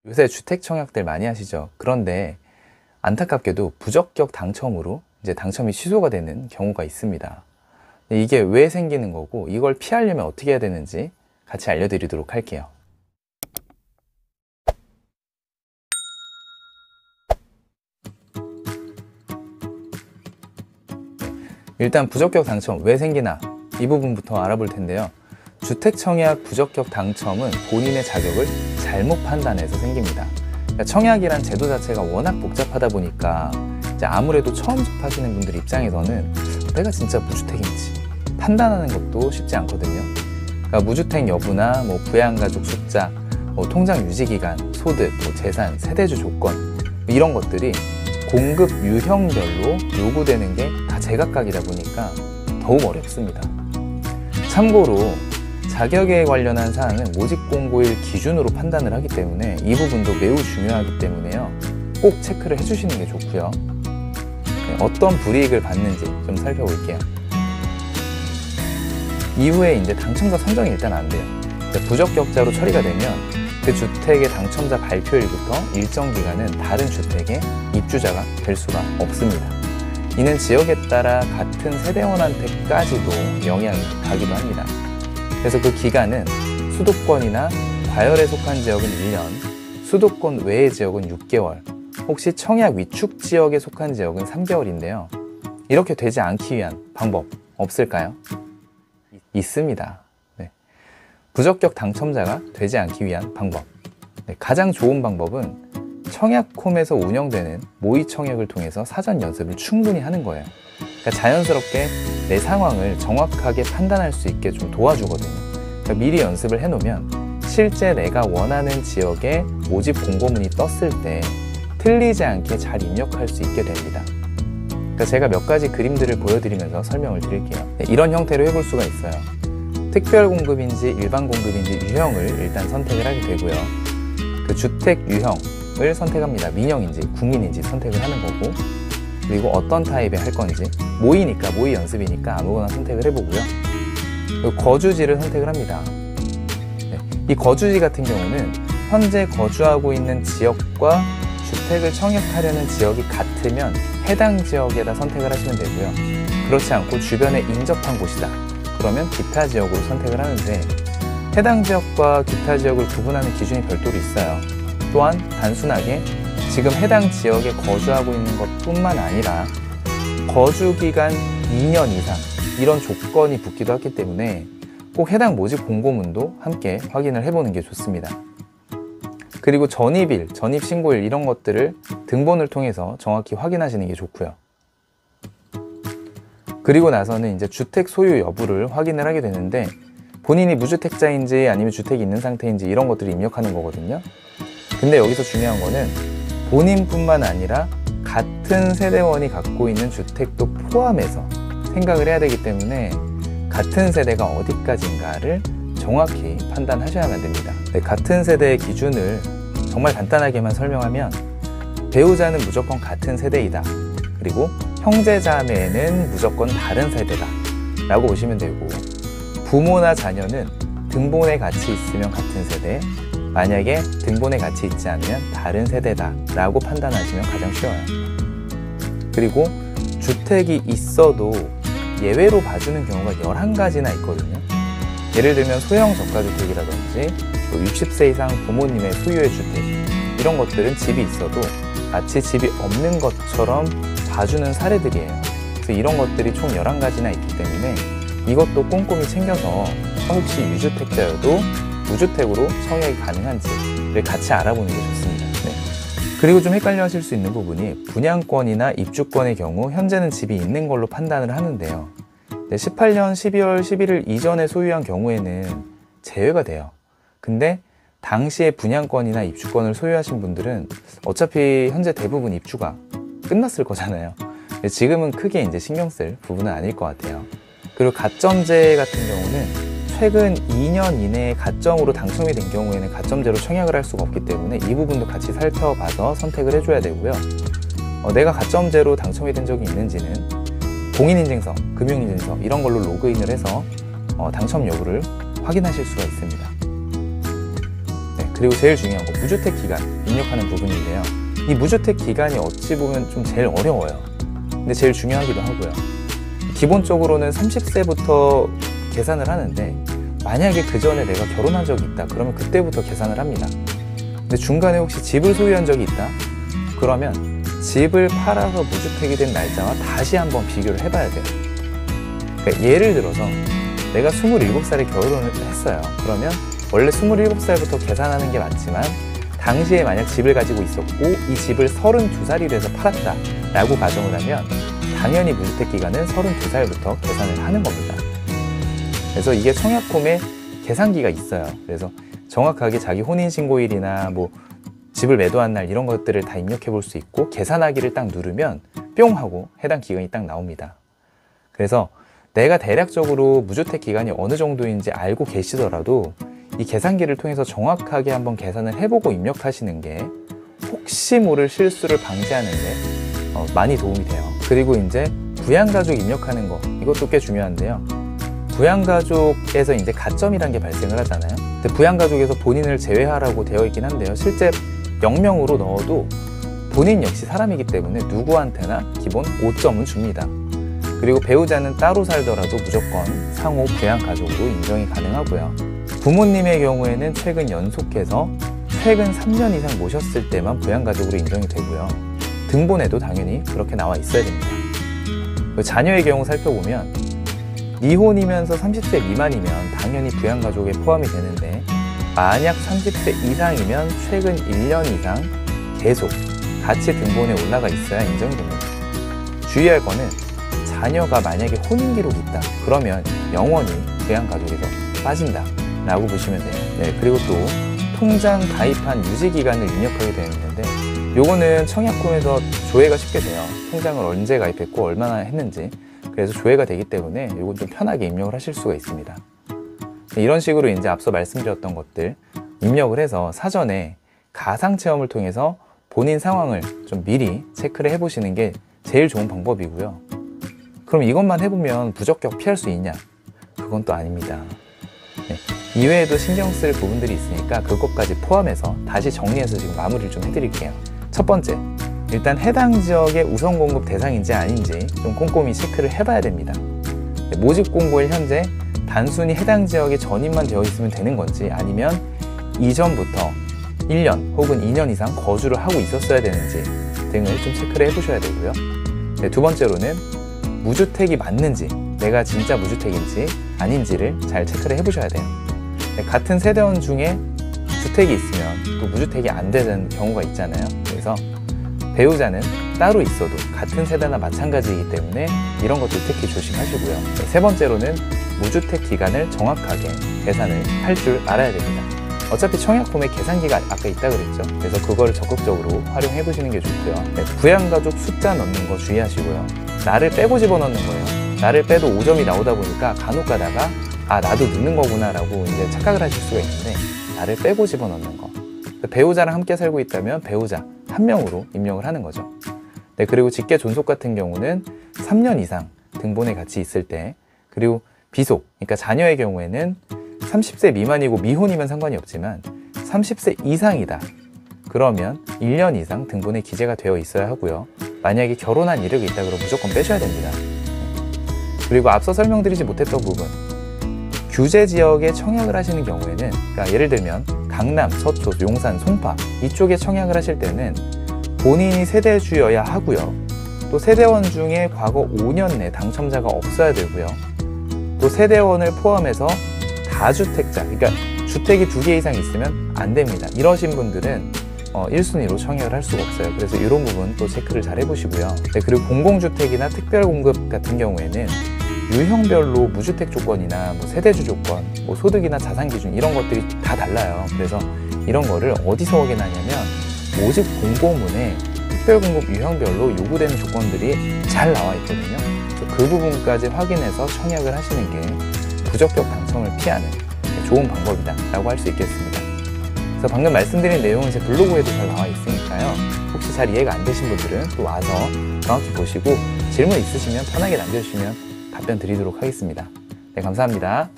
요새 주택 청약들 많이 하시죠. 그런데 안타깝게도 부적격 당첨으로 이제 당첨이 취소가 되는 경우가 있습니다. 이게 왜 생기는 거고 이걸 피하려면 어떻게 해야 되는지 같이 알려드리도록 할게요. 일단 부적격 당첨 왜 생기나 이 부분부터 알아볼 텐데요. 주택 청약 부적격 당첨은 본인의 자격을 잘못 판단해서 생깁니다. 그러니까 청약이란 제도 자체가 워낙 복잡하다 보니까 이제 아무래도 처음 접하시는 분들 입장에서는 내가 진짜 무주택인지 판단하는 것도 쉽지 않거든요. 그러니까 무주택 여부나 부양가족 숫자, 통장 유지기간, 소득, 재산, 세대주 조건 이런 것들이 공급 유형별로 요구되는 게 다 제각각이다 보니까 더욱 어렵습니다. 참고로 자격에 관련한 사항은 모집 공고일 기준으로 판단을 하기 때문에 이 부분도 매우 중요하기 때문에요. 꼭 체크를 해주시는 게 좋고요. 어떤 불이익을 받는지 좀 살펴볼게요. 이후에 이제 당첨자 선정이 일단 안 돼요. 부적격자로 처리가 되면 그 주택의 당첨자 발표일부터 일정 기간은 다른 주택의 입주자가 될 수가 없습니다. 이는 지역에 따라 같은 세대원한테까지도 영향이 가기도 합니다. 그래서 그 기간은 수도권이나 과열에 속한 지역은 1년, 수도권 외의 지역은 6개월, 혹시 청약 위축 지역에 속한 지역은 3개월인데요. 이렇게 되지 않기 위한 방법 없을까요? 있습니다. 네. 부적격 당첨자가 되지 않기 위한 방법. 네. 가장 좋은 방법은 청약홈에서 운영되는 모의 청약을 통해서 사전 연습을 충분히 하는 거예요. 그러니까 자연스럽게 내 상황을 정확하게 판단할 수 있게 좀 도와주거든요. 그러니까 미리 연습을 해놓으면 실제 내가 원하는 지역에 모집 공고문이 떴을 때 틀리지 않게 잘 입력할 수 있게 됩니다. 그러니까 제가 몇 가지 그림들을 보여드리면서 설명을 드릴게요. 네, 이런 형태로 해볼 수가 있어요. 특별 공급인지 일반 공급인지 유형을 일단 선택을 하게 되고요. 그 주택 유형을 선택합니다. 민영인지 국민인지 선택을 하는 거고, 그리고 어떤 타입에 할 건지, 모의니까 모의 연습이니까 아무거나 선택을 해보고요. 그리고 거주지를 선택을 합니다. 네, 이 거주지 같은 경우는 현재 거주하고 있는 지역과 주택을 청약하려는 지역이 같으면 해당 지역에다 선택을 하시면 되고요. 그렇지 않고 주변에 인접한 곳이다 그러면 기타 지역으로 선택을 하는데, 해당 지역과 기타 지역을 구분하는 기준이 별도로 있어요. 또한 단순하게 지금 해당 지역에 거주하고 있는 것뿐만 아니라 거주기간 2년 이상 이런 조건이 붙기도 하기 때문에 꼭 해당 모집 공고문도 함께 확인을 해보는 게 좋습니다. 그리고 전입일, 전입신고일 이런 것들을 등본을 통해서 정확히 확인하시는 게 좋고요. 그리고 나서는 이제 주택 소유 여부를 확인을 하게 되는데, 본인이 무주택자인지 아니면 주택이 있는 상태인지 이런 것들을 입력하는 거거든요. 근데 여기서 중요한 거는 본인뿐만 아니라 같은 세대원이 갖고 있는 주택도 포함해서 생각을 해야 되기 때문에 같은 세대가 어디까지인가를 정확히 판단하셔야만 됩니다. 네, 같은 세대의 기준을 정말 간단하게만 설명하면 배우자는 무조건 같은 세대이다. 그리고 형제자매는 무조건 다른 세대다 라고 보시면 되고, 부모나 자녀는 등본에 같이 있으면 같은 세대, 만약에 등본에 같이 있지 않으면 다른 세대다 라고 판단하시면 가장 쉬워요. 그리고 주택이 있어도 예외로 봐주는 경우가 11가지나 있거든요. 예를 들면 소형 저가주택이라든지 60세 이상 부모님의 소유의 주택, 이런 것들은 집이 있어도 마치 집이 없는 것처럼 봐주는 사례들이에요. 그래서 이런 것들이 총 11가지나 있기 때문에 이것도 꼼꼼히 챙겨서 혹시 유주택자여도 무주택으로 청약이 가능한지를 같이 알아보는 게 좋습니다. 네. 그리고 좀 헷갈려 하실 수 있는 부분이 분양권이나 입주권의 경우 현재는 집이 있는 걸로 판단을 하는데요. 18년 12월 11일 이전에 소유한 경우에는 제외가 돼요. 근데 당시에 분양권이나 입주권을 소유하신 분들은 어차피 현재 대부분 입주가 끝났을 거잖아요. 지금은 크게 이제 신경 쓸 부분은 아닐 것 같아요. 그리고 가점제 같은 경우는 최근 2년 이내에 가점으로 당첨이 된 경우에는 가점제로 청약을 할 수가 없기 때문에 이 부분도 같이 살펴봐서 선택을 해줘야 되고요. 내가 가점제로 당첨이 된 적이 있는지는 공인인증서, 금융인증서 이런 걸로 로그인을 해서 당첨 여부를 확인하실 수가 있습니다. 네, 그리고 제일 중요한 거 무주택 기간 입력하는 부분인데요. 이 무주택 기간이 어찌 보면 좀 제일 어려워요. 근데 제일 중요하기도 하고요. 기본적으로는 30세부터 계산을 하는데 만약에 그 전에 내가 결혼한 적이 있다 그러면 그때부터 계산을 합니다. 근데 중간에 혹시 집을 소유한 적이 있다 그러면 집을 팔아서 무주택이 된 날짜와 다시 한번 비교를 해봐야 돼요. 그러니까 예를 들어서 내가 27살에 결혼을 했어요. 그러면 원래 27살부터 계산하는 게 맞지만 당시에 만약 집을 가지고 있었고 이 집을 32살이 돼서 팔았다 라고 가정을 하면 당연히 무주택 기간은 32살부터 계산을 하는 겁니다. 그래서 이게 청약홈에 계산기가 있어요. 그래서 정확하게 자기 혼인신고일이나 뭐 집을 매도한 날 이런 것들을 다 입력해 볼 수 있고 계산하기를 딱 누르면 뿅 하고 해당 기간이 딱 나옵니다. 그래서 내가 대략적으로 무주택 기간이 어느 정도인지 알고 계시더라도 이 계산기를 통해서 정확하게 한번 계산을 해보고 입력하시는 게 혹시 모를 실수를 방지하는 데 많이 도움이 돼요. 그리고 이제 부양가족 입력하는 거 이것도 꽤 중요한데요. 부양가족에서 이제 가점이란 게 발생을 하잖아요. 근데 부양가족에서 본인을 제외하라고 되어 있긴 한데요. 실제 영명으로 넣어도 본인 역시 사람이기 때문에 누구한테나 기본 5점은 줍니다. 그리고 배우자는 따로 살더라도 무조건 상호 부양가족으로 인정이 가능하고요. 부모님의 경우에는 최근 연속해서 최근 3년 이상 모셨을 때만 부양가족으로 인정이 되고요. 등본에도 당연히 그렇게 나와 있어야 됩니다. 자녀의 경우 살펴보면 미혼이면서 30세 미만이면 당연히 부양가족에 포함이 되는데 만약 30세 이상이면 최근 1년 이상 계속 같이 등본에 올라가 있어야 인정이 됩니다. 주의할 거는 자녀가 만약에 혼인 기록이 있다 그러면 영원히 부양가족에서 빠진다 라고 보시면 돼요. 네, 그리고 또 통장 가입한 유지기간을 입력하게 되어 있는데 요거는 청약홈에서 조회가 쉽게 돼요. 통장을 언제 가입했고 얼마나 했는지. 그래서 조회가 되기 때문에 이건 좀 편하게 입력을 하실 수가 있습니다. 이런 식으로 이제 앞서 말씀드렸던 것들 입력을 해서 사전에 가상체험을 통해서 본인 상황을 좀 미리 체크를 해보시는 게 제일 좋은 방법이고요. 그럼 이것만 해보면 부적격 피할 수 있냐? 그건 또 아닙니다. 네, 이외에도 신경 쓸 부분들이 있으니까 그것까지 포함해서 다시 정리해서 지금 마무리를 좀 해드릴게요. 첫 번째, 일단 해당 지역의 우선 공급 대상인지 아닌지 좀 꼼꼼히 체크를 해봐야 됩니다. 모집 공고일 현재 단순히 해당 지역에 전입만 되어 있으면 되는 건지 아니면 이전부터 1년 혹은 2년 이상 거주를 하고 있었어야 되는지 등을 좀 체크를 해보셔야 되고요. 네, 두 번째로는 무주택이 맞는지 내가 진짜 무주택인지 아닌지를 잘 체크를 해보셔야 돼요. 네, 같은 세대원 중에 주택이 있으면 또 무주택이 안 되는 경우가 있잖아요. 그래서 배우자는 따로 있어도 같은 세대나 마찬가지이기 때문에 이런 것도 특히 조심하시고요. 네, 세 번째로는 무주택 기간을 정확하게 계산을 할 줄 알아야 됩니다. 어차피 청약홈에 계산기가 아까 있다 그랬죠. 그래서 그거를 적극적으로 활용해 보시는 게 좋고요. 네, 부양가족 숫자 넣는 거 주의하시고요. 나를 빼고 집어넣는 거예요. 나를 빼도 5점이 나오다 보니까 간혹 가다가 아 나도 넣는 거구나 라고 이제 착각을 하실 수가 있는데 나를 빼고 집어넣는 거. 배우자랑 함께 살고 있다면 배우자 한 명으로 입력을 하는 거죠. 네, 그리고 직계 존속 같은 경우는 3년 이상 등본에 같이 있을 때, 그리고 비속, 그러니까 자녀의 경우에는 30세 미만이고 미혼이면 상관이 없지만 30세 이상이다 그러면 1년 이상 등본에 기재가 되어 있어야 하고요. 만약에 결혼한 이력이 있다 그러면 무조건 빼셔야 됩니다. 그리고 앞서 설명드리지 못했던 부분, 규제 지역에 청약을 하시는 경우에는, 그러니까 예를 들면 강남, 서초, 용산, 송파 이쪽에 청약을 하실 때는 본인이 세대주여야 하고요. 또 세대원 중에 과거 5년 내 당첨자가 없어야 되고요. 또 세대원을 포함해서 다주택자, 그러니까 주택이 2개 이상 있으면 안 됩니다. 이러신 분들은 1순위로 청약을 할 수가 없어요. 그래서 이런 부분 또 체크를 잘 해보시고요. 네, 그리고 공공주택이나 특별공급 같은 경우에는 유형별로 무주택 조건이나 뭐 세대주 조건, 뭐 소득이나 자산 기준 이런 것들이 다 달라요. 그래서 이런 거를 어디서 확인하냐면 모집 공고문에 특별공급 유형별로 요구되는 조건들이 잘 나와 있거든요. 그래서 그 부분까지 확인해서 청약을 하시는 게 부적격 당첨을 피하는 좋은 방법이다 라고 할 수 있겠습니다. 그래서 방금 말씀드린 내용은 제 블로그에도 잘 나와 있으니까요. 혹시 잘 이해가 안 되신 분들은 또 와서 정확히 보시고 질문 있으시면 편하게 남겨주시면 답변 드리도록 하겠습니다. 네, 감사합니다.